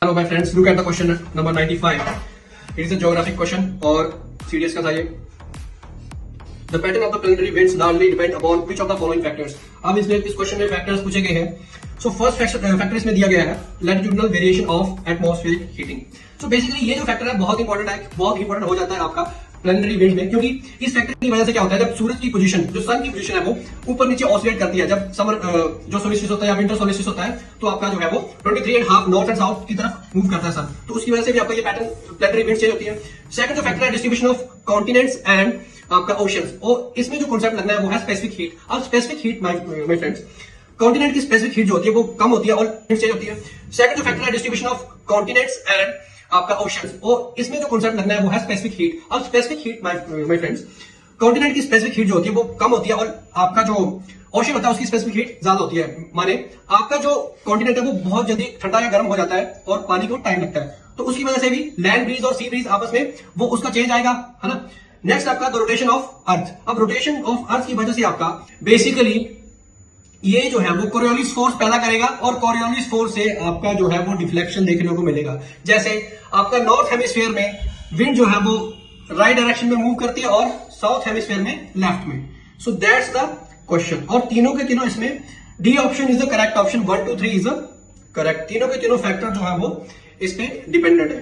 Hello my friends, look at the question number 95. It is a geographic question और CDS का था ये. The pattern of the planetary winds largely depend upon which of the following factors. अब इसमें इस question में factors पूछे गए हैं. So first फैक्टर इसमें दिया गया है latitudinal variation of atmospheric heating. So basically ये जो फैक्टर है बहुत इंपॉर्टेंट हो जाता है आपका प्लैनेटरी विंड में, क्योंकि इस फैक्टर की वजह से क्या होता है, जब सूरज की पोजीशन, जो सन की पोजीशन है वो ऊपर नीचे ऑसिलेट करती है. जब समर जो सोलिस्टिस होता है या विंटर सोलिस्टिस होता है तो आपका जो है वो 23.5 नॉर्थ एंड साउथ की तरफ मूव करता है सन, तो उसकी वजह से भी आपका ये पैटर्न प्लैनेटरी विंड चेंज होती है. सेकंड जो फैक्टर है डिस्ट्रीब्यूशन ऑफ कॉन्टिनेंट्स एंड आपका ओशंस, और इसमें जो कॉन्सेप्ट लगना है वो है स्पेसिफिक हीट. अब specific heat my friends, continent की स्पेसिफिक हीट जो होती है वो कम होती है और चेंज होती है. सेकंड जो फैक्टर है डिस्ट्रीब्यूशन ऑफ कॉन्टिनेंट्स एंड आपका ओशंस, और इसमें जो कॉन्सेप्ट लगना है वो है स्पेसिफिक हीट. अब specific heat my friends, continent की स्पेसिफिक हीट जो होती है वो कम होती है और आपका जो ओशन होता है उसकी स्पेसिफिक हीट ज्यादा होती है. माने आपका जो कॉन्टिनेंट है वो बहुत जल्दी ठंडा या गर्म हो जाता है और पानी को टाइम लगता है, तो उसकी वजह से भी लैंड ब्रीज और सी ब्रीज आपस में वो उसका चेंज आएगा, है ना. नेक्स्ट आपका द रोटेशन ऑफ अर्थ. अब रोटेशन ऑफ अर्थ की वजह से आपका बेसिकली ये जो है वो कोरियोलिस फोर्स पैदा करेगा और कोरियोलिस फोर्स से आपका जो है वो डिफ्लेक्शन देखने को मिलेगा. जैसे आपका नॉर्थ हेमिस्फीयर में विंड जो है वो राइट डायरेक्शन में मूव करती है और साउथ हेमिस्फीयर में लेफ्ट में. सो दैट्स द क्वेश्चन, और तीनों के तीनों इसमें D option is the correct option, 1 2 3 is the correct. तीनों के तीनों फैक्टर जो है वो इस पे डिपेंडेंट है.